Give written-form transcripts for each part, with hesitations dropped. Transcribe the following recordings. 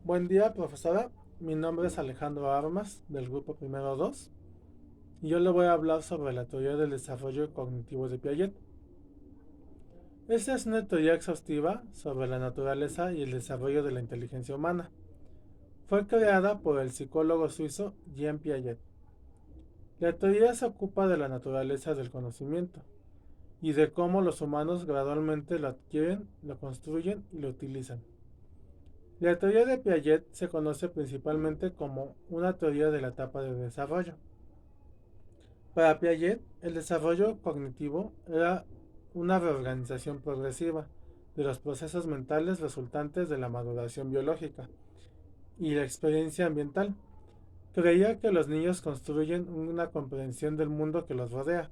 Buen día, profesora. Mi nombre es Alejandro Armas, del grupo Primero 2, y yo le voy a hablar sobre la teoría del desarrollo cognitivo de Piaget. Esta es una teoría exhaustiva sobre la naturaleza y el desarrollo de la inteligencia humana. Fue creada por el psicólogo suizo Jean Piaget. La teoría se ocupa de la naturaleza del conocimiento y de cómo los humanos gradualmente lo adquieren, lo construyen y lo utilizan. La teoría de Piaget se conoce principalmente como una teoría de la etapa de desarrollo. Para Piaget, el desarrollo cognitivo era una reorganización progresiva de los procesos mentales resultantes de la maduración biológica y la experiencia ambiental. Creía que los niños construyen una comprensión del mundo que los rodea,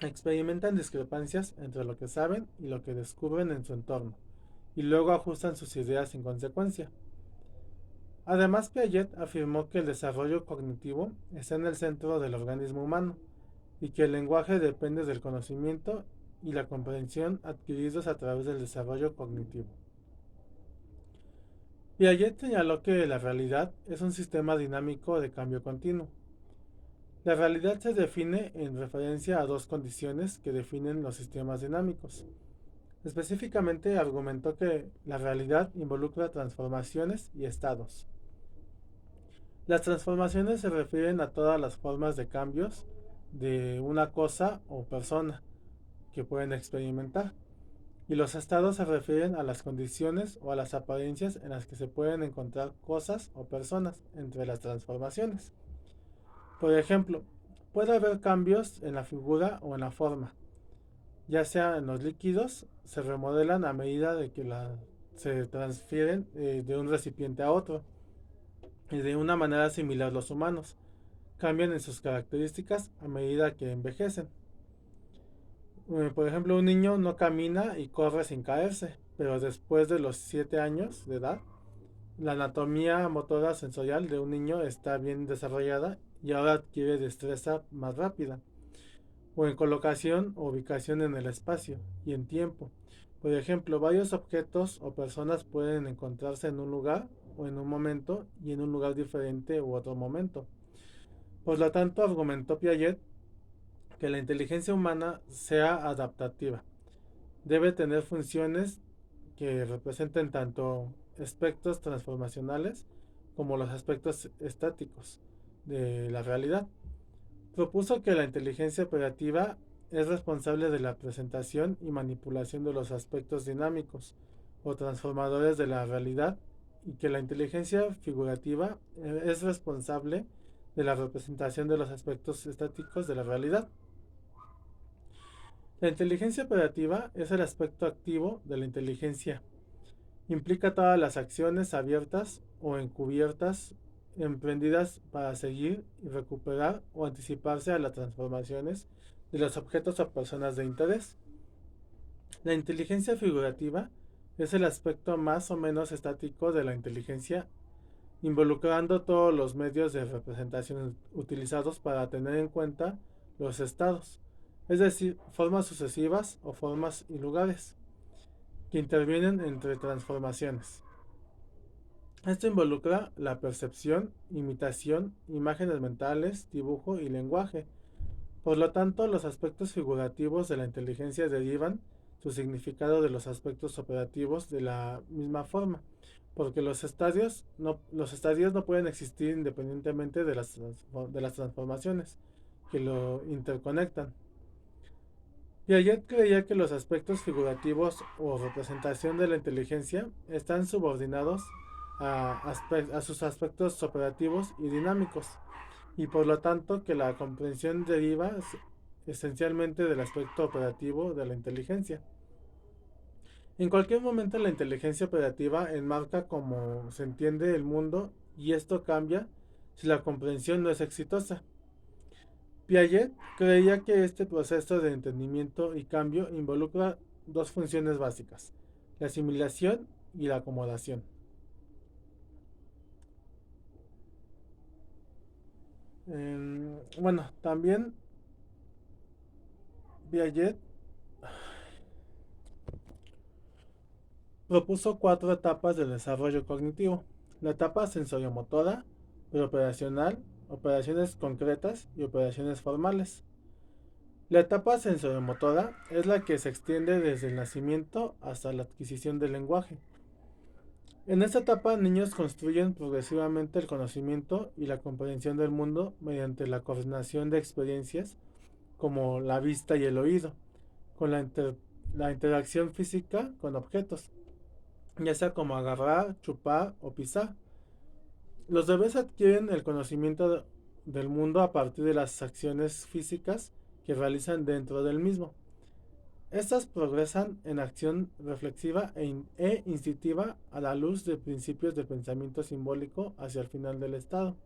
experimentan discrepancias entre lo que saben y lo que descubren en su entorno, y luego ajustan sus ideas en consecuencia. Además, Piaget afirmó que el desarrollo cognitivo está en el centro del organismo humano y que el lenguaje depende del conocimiento y la comprensión adquiridos a través del desarrollo cognitivo. Piaget señaló que la realidad es un sistema dinámico de cambio continuo. La realidad se define en referencia a dos condiciones que definen los sistemas dinámicos. Específicamente argumentó que la realidad involucra transformaciones y estados. Las transformaciones se refieren a todas las formas de cambios de una cosa o persona que pueden experimentar, y los estados se refieren a las condiciones o a las apariencias en las que se pueden encontrar cosas o personas entre las transformaciones. Por ejemplo, puede haber cambios en la figura o en la forma, ya sea en los líquidos, se remodelan a medida de que se transfieren de un recipiente a otro, y de una manera similar los humanos cambian en sus características a medida que envejecen. Por ejemplo, un niño no camina y corre sin caerse, pero después de los 7 años de edad, la anatomía motora sensorial de un niño está bien desarrollada y ahora adquiere destreza más rápida, o en colocación o ubicación en el espacio y en tiempo. Por ejemplo, varios objetos o personas pueden encontrarse en un lugar o en un momento y en un lugar diferente u otro momento. Por lo tanto, argumentó Piaget que la inteligencia humana sea adaptativa. Debe tener funciones que representen tanto aspectos transformacionales como los aspectos estáticos de la realidad. Propuso que la inteligencia operativa es responsable de la presentación y manipulación de los aspectos dinámicos o transformadores de la realidad, y que la inteligencia figurativa es responsable de la representación de los aspectos estáticos de la realidad. La inteligencia operativa es el aspecto activo de la inteligencia. Implica todas las acciones abiertas o encubiertas emprendidas para seguir y recuperar o anticiparse a las transformaciones de los objetos o personas de interés. La inteligencia figurativa es el aspecto más o menos estático de la inteligencia, involucrando todos los medios de representación utilizados para tener en cuenta los estados, es decir, formas sucesivas o formas y lugares que intervienen entre transformaciones. Esto involucra la percepción, imitación, imágenes mentales, dibujo y lenguaje. Por lo tanto, los aspectos figurativos de la inteligencia derivan su significado de los aspectos operativos de la misma forma, porque los estadios no pueden existir independientemente de las transformaciones que lo interconectan. Piaget creía que los aspectos figurativos o representación de la inteligencia están subordinados a sus aspectos operativos y dinámicos, y por lo tanto que la comprensión deriva esencialmente del aspecto operativo de la inteligencia. En cualquier momento la inteligencia operativa enmarca cómo se entiende el mundo, y esto cambia si la comprensión no es exitosa. Piaget creía que este proceso de entendimiento y cambio involucra dos funciones básicas: la asimilación y la acomodación. Bueno, también Piaget propuso cuatro etapas del desarrollo cognitivo. la etapa sensoriomotora, preoperacional, operaciones concretas y operaciones formales. La etapa sensoriomotora es la que se extiende desde el nacimiento hasta la adquisición del lenguaje. En esta etapa, niños construyen progresivamente el conocimiento y la comprensión del mundo mediante la coordinación de experiencias como la vista y el oído, con la interacción física con objetos, ya sea como agarrar, chupar o pisar. Los bebés adquieren el conocimiento del mundo a partir de las acciones físicas que realizan dentro del mismo. Estas progresan en acción reflexiva e instintiva a la luz de principios de pensamiento simbólico hacia el final del estado.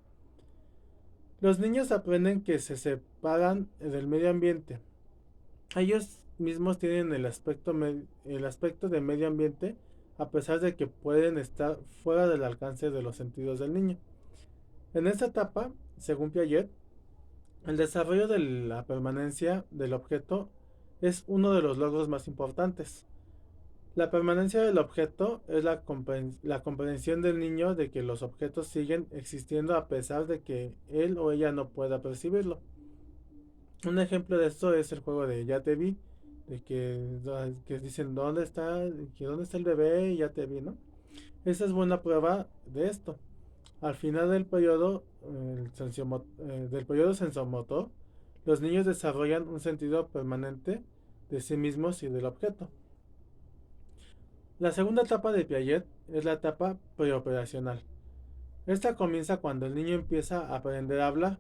Los niños aprenden que se separan del medio ambiente. Ellos mismos tienen el aspecto de medio ambiente a pesar de que pueden estar fuera del alcance de los sentidos del niño. En esta etapa, según Piaget, el desarrollo de la permanencia del objeto es uno de los logros más importantes. La permanencia del objeto es la comprensión del niño de que los objetos siguen existiendo a pesar de que él o ella no pueda percibirlo. Un ejemplo de esto es el juego de Ya te vi, de que dicen ¿dónde está el bebé? Y ya te vi, ¿no? Esa es buena prueba de esto. Al final del periodo sensomotor, los niños desarrollan un sentido permanente de sí mismos y del objeto. La segunda etapa de Piaget es la etapa preoperacional. Esta comienza cuando el niño empieza a aprender a hablar,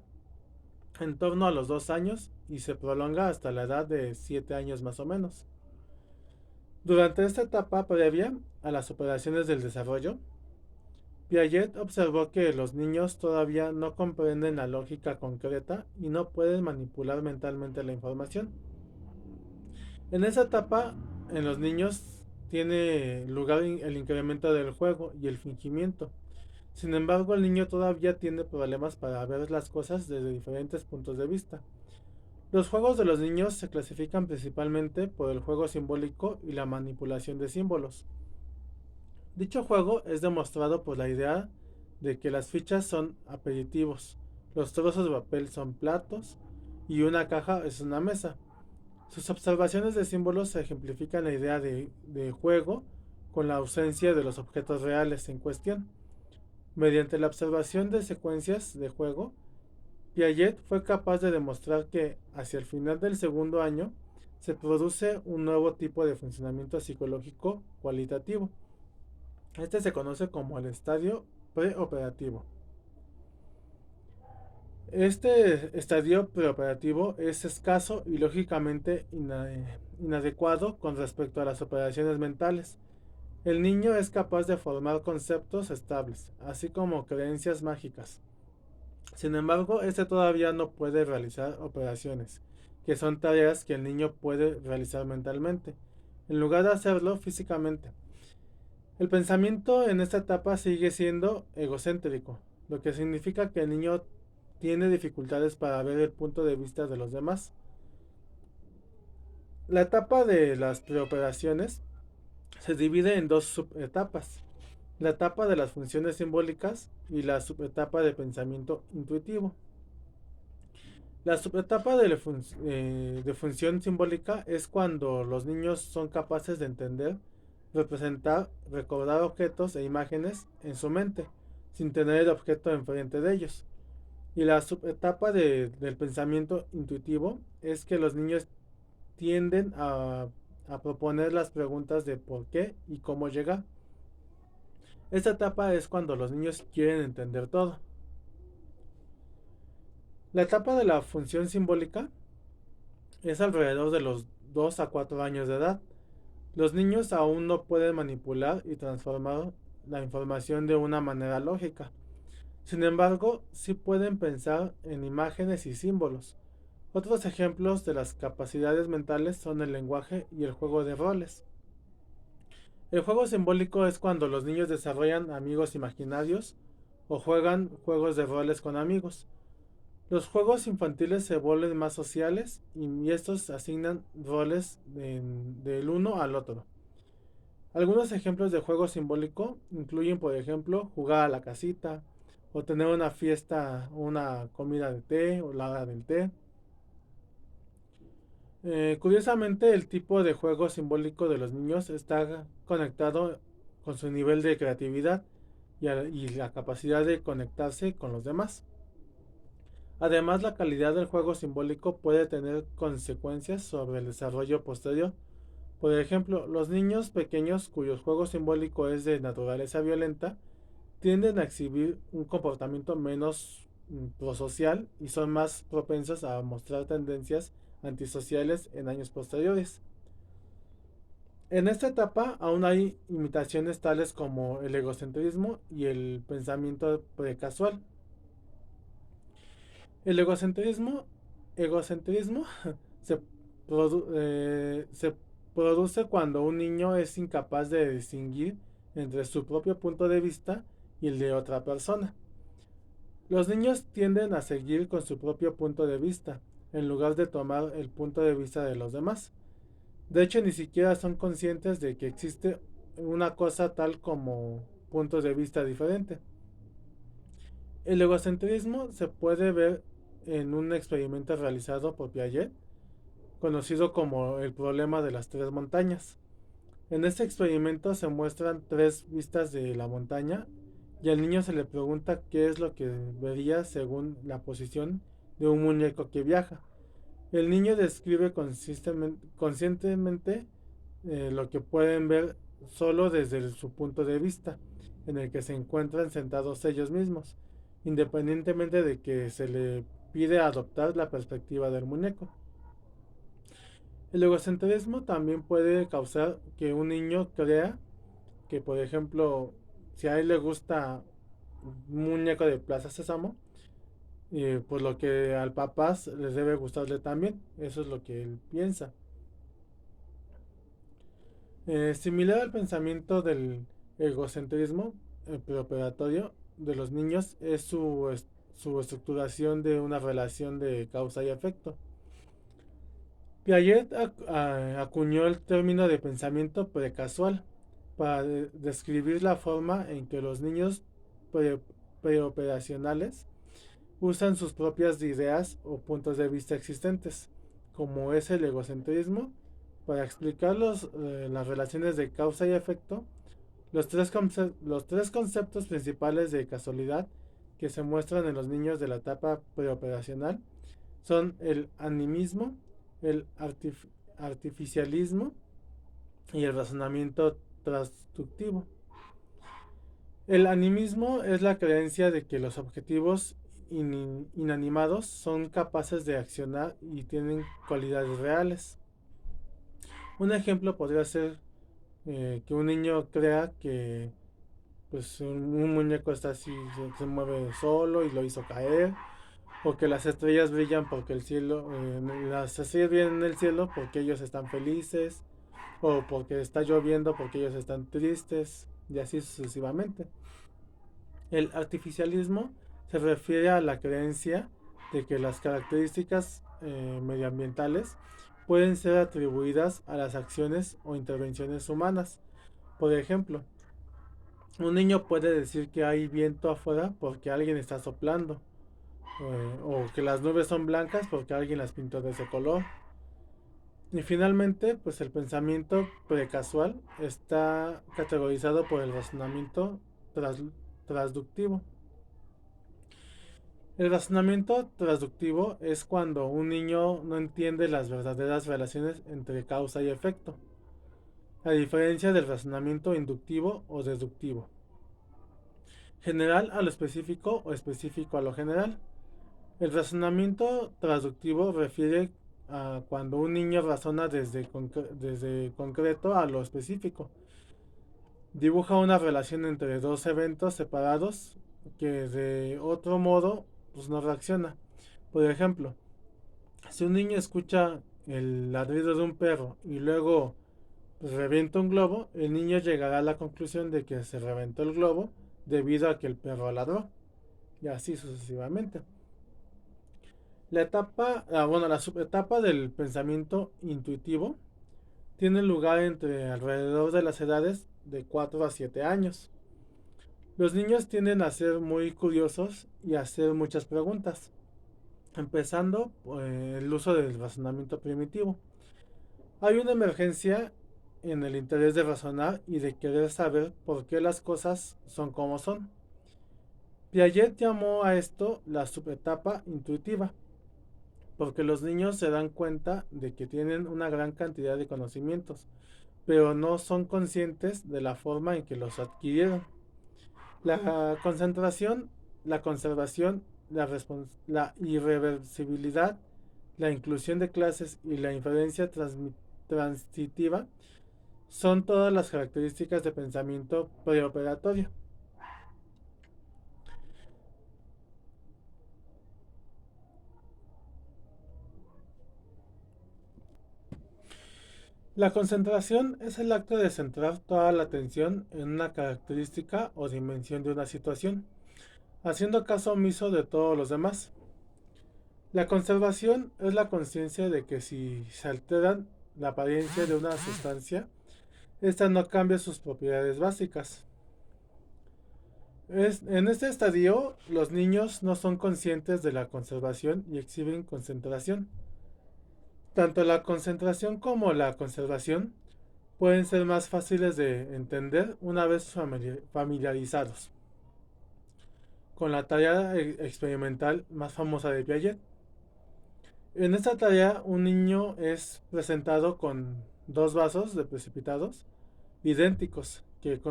en torno a los 2 años, y se prolonga hasta la edad de 7 años más o menos. Durante esta etapa previa a las operaciones del desarrollo, Piaget observó que los niños todavía no comprenden la lógica concreta y no pueden manipular mentalmente la información. En esa etapa, en los niños tiene lugar el incremento del juego y el fingimiento. Sin embargo, el niño todavía tiene problemas para ver las cosas desde diferentes puntos de vista. Los juegos de los niños se clasifican principalmente por el juego simbólico y la manipulación de símbolos. Dicho juego es demostrado por la idea de que las fichas son aperitivos, los trozos de papel son platos y una caja es una mesa. Sus observaciones de símbolos ejemplifican la idea de juego con la ausencia de los objetos reales en cuestión. Mediante la observación de secuencias de juego, Piaget fue capaz de demostrar que hacia el final del segundo año se produce un nuevo tipo de funcionamiento psicológico cualitativo. Este se conoce como el estadio preoperativo. Este estadio preoperativo es escaso y lógicamente inadecuado con respecto a las operaciones mentales. El niño es capaz de formar conceptos estables, así como creencias mágicas. Sin embargo, este todavía no puede realizar operaciones, que son tareas que el niño puede realizar mentalmente, en lugar de hacerlo físicamente. El pensamiento en esta etapa sigue siendo egocéntrico, lo que significa que el niño tiene dificultades para ver el punto de vista de los demás. La etapa de las preoperaciones se divide en dos subetapas: la etapa de las funciones simbólicas y la subetapa de pensamiento intuitivo. La subetapa de función simbólica es cuando los niños son capaces de entender, representar, recordar objetos e imágenes en su mente, sin tener el objeto enfrente de ellos. Y la subetapa del pensamiento intuitivo es que los niños tienden a proponer las preguntas de por qué y cómo llegar. Esta etapa es cuando los niños quieren entender todo. La etapa de la función simbólica es alrededor de los 2 a 4 años de edad. Los niños aún no pueden manipular y transformar la información de una manera lógica. Sin embargo, sí pueden pensar en imágenes y símbolos. Otros ejemplos de las capacidades mentales son el lenguaje y el juego de roles. El juego simbólico es cuando los niños desarrollan amigos imaginarios o juegan juegos de roles con amigos. Los juegos infantiles se vuelven más sociales y estos asignan roles del uno al otro. Algunos ejemplos de juego simbólico incluyen, por ejemplo, jugar a la casita, o tener una fiesta, una comida de té, o la hora del té. Curiosamente, el tipo de juego simbólico de los niños está conectado con su nivel de creatividad y la capacidad de conectarse con los demás. Además, la calidad del juego simbólico puede tener consecuencias sobre el desarrollo posterior. Por ejemplo, los niños pequeños cuyo juego simbólico es de naturaleza violenta tienden a exhibir un comportamiento menos prosocial y son más propensos a mostrar tendencias antisociales en años posteriores. En esta etapa aún hay imitaciones tales como el egocentrismo y el pensamiento precasual. El egocentrismo se, se produce cuando un niño es incapaz de distinguir entre su propio punto de vista y el de otra persona. Los niños tienden a seguir con su propio punto de vista, en lugar de tomar el punto de vista de los demás. De hecho, ni siquiera son conscientes de que existe una cosa tal como puntos de vista diferentes. El egocentrismo se puede ver en un experimento realizado por Piaget, conocido como el problema de las tres montañas. En este experimento se muestran tres vistas de la montaña y al niño se le pregunta qué es lo que vería según la posición de un muñeco que viaja. El niño describe conscientemente lo que pueden ver solo desde su punto de vista, en el que se encuentran sentados ellos mismos, independientemente de que se le pide adoptar la perspectiva del muñeco. El egocentrismo también puede causar que un niño crea que, por ejemplo, si a él le gusta un muñeco de Plaza Sésamo, pues lo que al papá les debe gustarle también. Eso es lo que él piensa. Similar al pensamiento del egocentrismo preoperatorio de los niños es su estructuración de una relación de causa y efecto. Piaget acuñó el término de pensamiento precasual para describir la forma en que los niños pre- preoperacionales usan sus propias ideas o puntos de vista existentes, como es el egocentrismo, para explicar las relaciones de causa y efecto. Los tres conceptos principales de casualidad que se muestran en los niños de la etapa preoperacional son el animismo, el artificialismo y el razonamiento transductivo. El animismo es la creencia de que los objetivos inanimados son capaces de accionar y tienen cualidades reales. Un ejemplo podría ser que un niño crea que pues un muñeco está así, se mueve solo y lo hizo caer, o que las estrellas brillan porque las estrellas brillan en el cielo porque ellos están felices, o porque está lloviendo porque ellos están tristes, y así sucesivamente. El artificialismo se refiere a la creencia de que las características medioambientales pueden ser atribuidas a las acciones o intervenciones humanas. Por ejemplo, un niño puede decir que hay viento afuera porque alguien está soplando, o que las nubes son blancas porque alguien las pintó de ese color. Y finalmente, pues el pensamiento precasual está categorizado por el razonamiento tras, transductivo. El razonamiento transductivo es cuando un niño no entiende las verdaderas relaciones entre causa y efecto, a diferencia del razonamiento inductivo o deductivo. General a lo específico o específico a lo general. El razonamiento transductivo refiere a cuando un niño razona desde concreto a lo específico. Dibuja una relación entre dos eventos separados que de otro modo pues no reacciona. Por ejemplo, si un niño escucha el ladrido de un perro y luego pues, revienta un globo, el niño llegará a la conclusión de que se reventó el globo debido a que el perro ladró. Y así sucesivamente. La subetapa del pensamiento intuitivo tienen lugar entre alrededor de las edades de 4 a 7 años. Los niños tienden a ser muy curiosos y a hacer muchas preguntas, empezando el uso del razonamiento primitivo. Hay una emergencia en el interés de razonar y de querer saber por qué las cosas son como son. Piaget llamó a esto la subetapa intuitiva, porque los niños se dan cuenta de que tienen una gran cantidad de conocimientos, pero no son conscientes de la forma en que los adquirieron. La concentración, la conservación, la irreversibilidad, la inclusión de clases y la inferencia transitiva son todas las características de pensamiento preoperatorio. La concentración es el acto de centrar toda la atención en una característica o dimensión de una situación, haciendo caso omiso de todos los demás. La conservación es la conciencia de que si se alteran la apariencia de una sustancia, esta no cambia sus propiedades básicas. En este estadio, los niños no son conscientes de la conservación y exhiben concentración. Tanto la concentración como la conservación pueden ser más fáciles de entender una vez familiarizados con la tarea experimental más famosa de Piaget. En esta tarea, un niño es presentado con dos vasos de precipitados idénticos que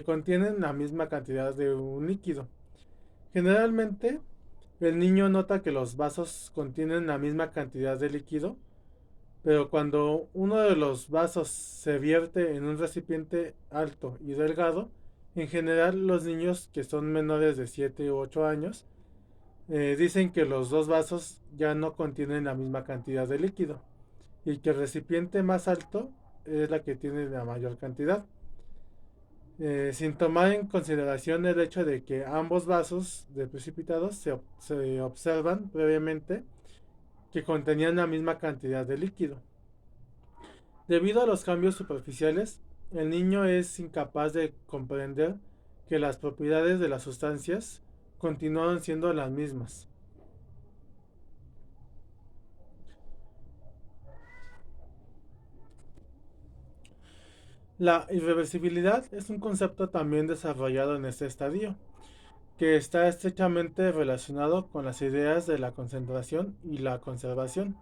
contienen la misma cantidad de un líquido. Generalmente, el niño nota que los vasos contienen la misma cantidad de líquido, pero cuando uno de los vasos se vierte en un recipiente alto y delgado, en general los niños que son menores de 7 u 8 años dicen que los dos vasos ya no contienen la misma cantidad de líquido y que el recipiente más alto es la que tiene la mayor cantidad, sin tomar en consideración el hecho de que ambos vasos de precipitados se observan previamente que contenían la misma cantidad de líquido. Debido a los cambios superficiales, el niño es incapaz de comprender que las propiedades de las sustancias continúan siendo las mismas. La irreversibilidad es un concepto también desarrollado en este estadio, que está estrechamente relacionado con las ideas de la concentración y la conservación.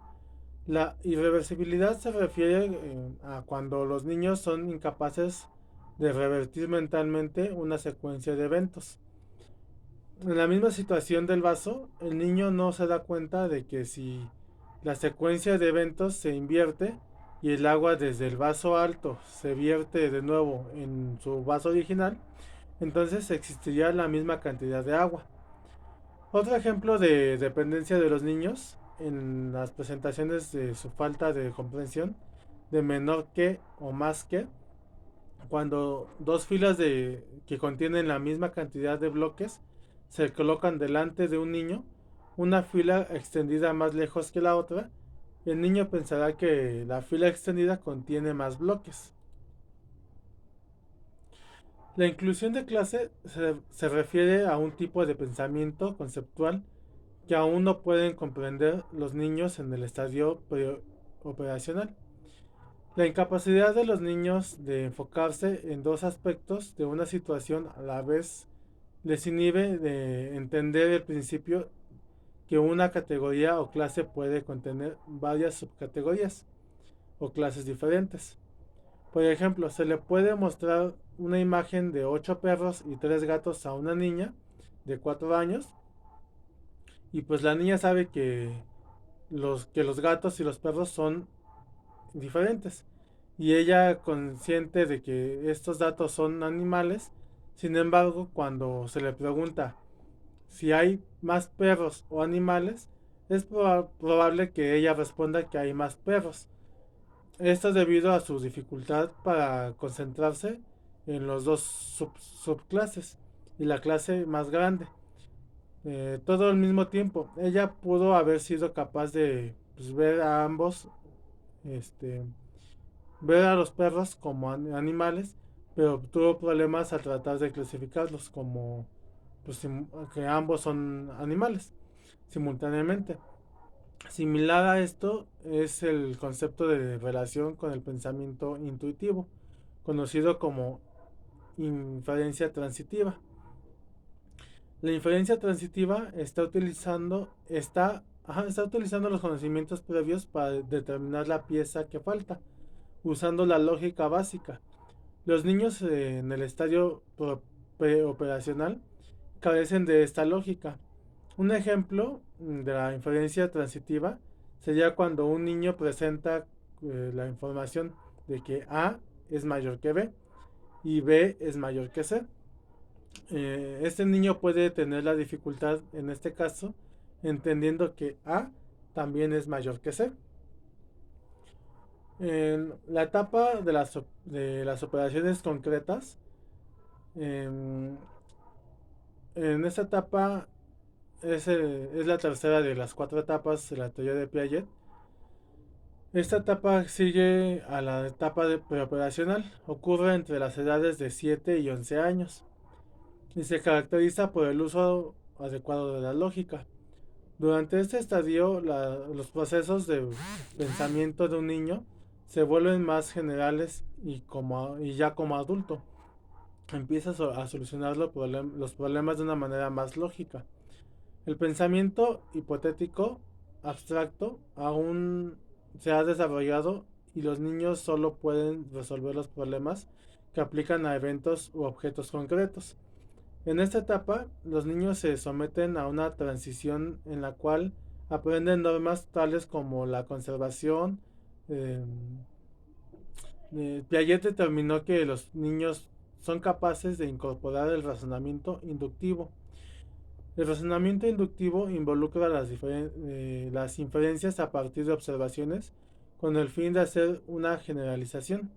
La irreversibilidad se refiere a cuando los niños son incapaces de revertir mentalmente una secuencia de eventos. En la misma situación del vaso, el niño no se da cuenta de que si la secuencia de eventos se invierte y el agua desde el vaso alto se vierte de nuevo en su vaso original, entonces existiría la misma cantidad de agua. Otro ejemplo de dependencia de los niños en las presentaciones de su falta de comprensión de menor que o más que, cuando dos filas que contienen la misma cantidad de bloques se colocan delante de un niño, una fila extendida más lejos que la otra, el niño pensará que la fila extendida contiene más bloques. La inclusión de clase se refiere a un tipo de pensamiento conceptual que aún no pueden comprender los niños en el estadio preoperacional. La incapacidad de los niños de enfocarse en dos aspectos de una situación a la vez les inhibe de entender el principio que una categoría o clase puede contener varias subcategorías o clases diferentes. Por ejemplo, se le puede mostrar una imagen de 8 perros y 3 gatos a una niña de 4 años y pues la niña sabe que los gatos y los perros son diferentes y ella consciente de que estos datos son animales. Sin embargo, cuando se le pregunta si hay más perros o animales, es probable que ella responda que hay más perros. Esto es debido a su dificultad para concentrarse en los dos subclases y la clase más grande. Todo al mismo tiempo. Ella pudo haber sido capaz de pues, ver a ambos este, ver a los perros como animales, pero tuvo problemas al tratar de clasificarlos como pues, que ambos son animales simultáneamente. Similar a esto es el concepto de relación con el pensamiento intuitivo, conocido como inferencia transitiva. La inferencia transitiva está utilizando los conocimientos previos para determinar la pieza que falta, usando la lógica básica. Los niños en el estadio preoperacional carecen de esta lógica. Un ejemplo de la inferencia transitiva sería cuando un niño presenta la información de que A es mayor que B y B es mayor que C. Este niño puede tener la dificultad en este caso entendiendo que A también es mayor que C. En la etapa de las operaciones concretas, en, en esta etapa es la tercera de las cuatro etapas de la teoría de Piaget. Esta etapa sigue a la etapa de preoperacional, ocurre entre las edades de 7 y 11 años y se caracteriza por el uso adecuado de la lógica. Durante este estadio, los procesos de pensamiento de un niño se vuelven más generales y ya como adulto empieza a solucionar los problemas de una manera más lógica. El pensamiento hipotético abstracto aún se ha desarrollado y los niños solo pueden resolver los problemas que aplican a eventos u objetos concretos. En esta etapa, los niños se someten a una transición en la cual aprenden normas tales como la conservación. eh, Piaget determinó que los niños son capaces de incorporar el razonamiento inductivo. El razonamiento inductivo involucra las inferencias a partir de observaciones con el fin de hacer una generalización.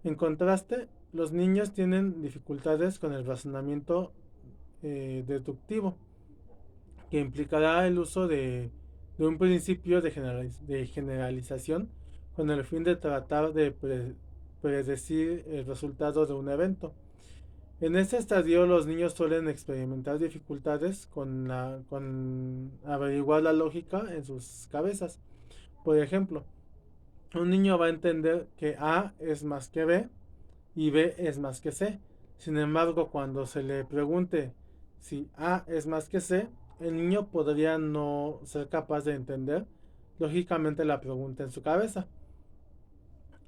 En contraste, los niños tienen dificultades con el razonamiento deductivo, que implicará el uso de un principio de generalización con el fin de tratar de predecir el resultado de un evento. En este estadio los niños suelen experimentar dificultades con averiguar la lógica en sus cabezas. Por ejemplo, un niño va a entender que A es más que B y B es más que C. Sin embargo, cuando se le pregunte si A es más que C, el niño podría no ser capaz de entender lógicamente la pregunta en su cabeza.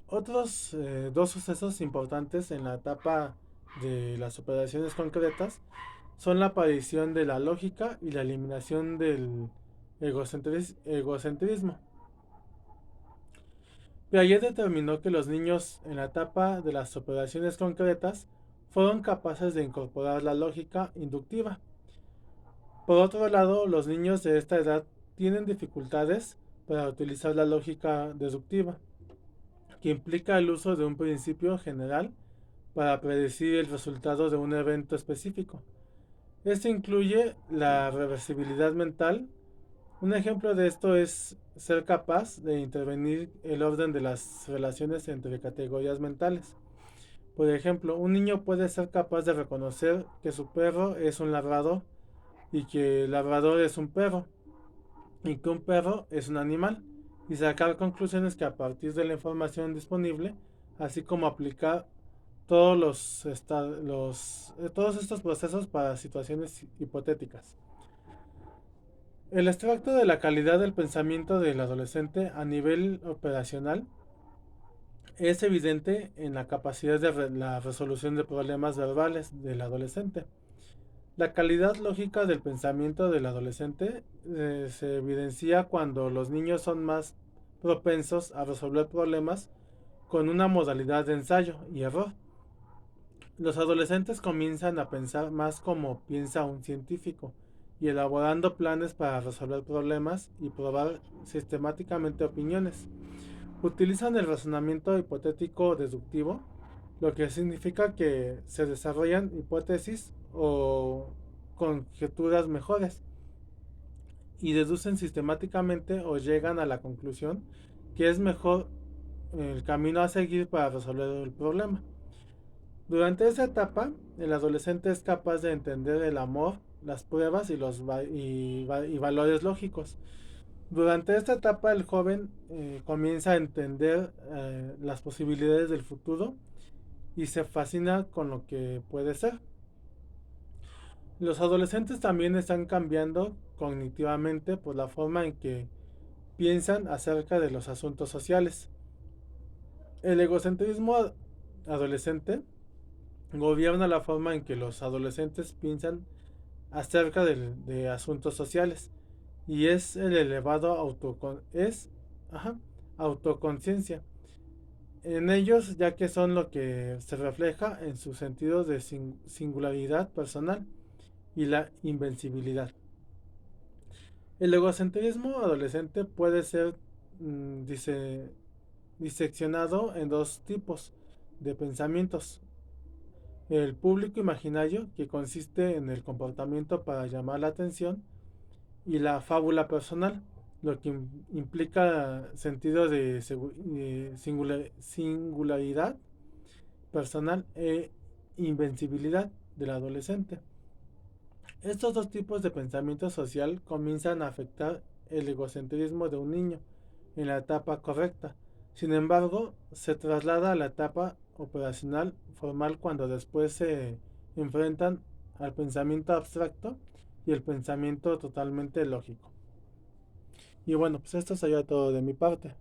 Otros dos sucesos importantes en la etapa de las operaciones concretas son la aparición de la lógica y la eliminación del egocentrismo. Piaget determinó que los niños en la etapa de las operaciones concretas fueron capaces de incorporar la lógica inductiva. Por otro lado, los niños de esta edad tienen dificultades para utilizar la lógica deductiva, que implica el uso de un principio general para predecir el resultado de un evento específico. Esto incluye la reversibilidad mental. Un ejemplo de esto es ser capaz de intervenir el orden de las relaciones entre categorías mentales. Por ejemplo, un niño puede ser capaz de reconocer que su perro es un labrador y que el labrador es un perro y que un perro es un animal y sacar conclusiones que a partir de la información disponible, así como aplicar todos estos procesos para situaciones hipotéticas. El extracto de la calidad del pensamiento del adolescente a nivel operacional es evidente en la capacidad de la resolución de problemas verbales del adolescente. La calidad lógica del pensamiento del adolescente se evidencia cuando los niños son más propensos a resolver problemas con una modalidad de ensayo y error. Los adolescentes comienzan a pensar más como piensa un científico y elaborando planes para resolver problemas y probar sistemáticamente opiniones. Utilizan el razonamiento hipotético deductivo, lo que significa que se desarrollan hipótesis o conjeturas mejores y deducen sistemáticamente o llegan a la conclusión que es mejor el camino a seguir para resolver el problema. Durante esa etapa, el adolescente es capaz de entender el amor, las pruebas y valores lógicos. Durante esta etapa, el joven comienza a entender las posibilidades del futuro y se fascina con lo que puede ser. Los adolescentes también están cambiando cognitivamente por la forma en que piensan acerca de los asuntos sociales. El egocentrismo adolescente gobierna la forma en que los adolescentes piensan acerca de asuntos sociales y es el elevado autoconciencia en ellos, ya que son lo que se refleja en su sentido de singularidad personal y la invencibilidad. El egocentrismo adolescente puede ser dice, diseccionado en dos tipos de pensamientos. El público imaginario, que consiste en el comportamiento para llamar la atención, y la fábula personal, lo que implica sentido de singularidad personal e invencibilidad del adolescente. Estos dos tipos de pensamiento social comienzan a afectar el egocentrismo de un niño en la etapa correcta. Sin embargo, se traslada a la etapa operacional formal cuando después se enfrentan al pensamiento abstracto y el pensamiento totalmente lógico. Y bueno, pues esto sería todo de mi parte.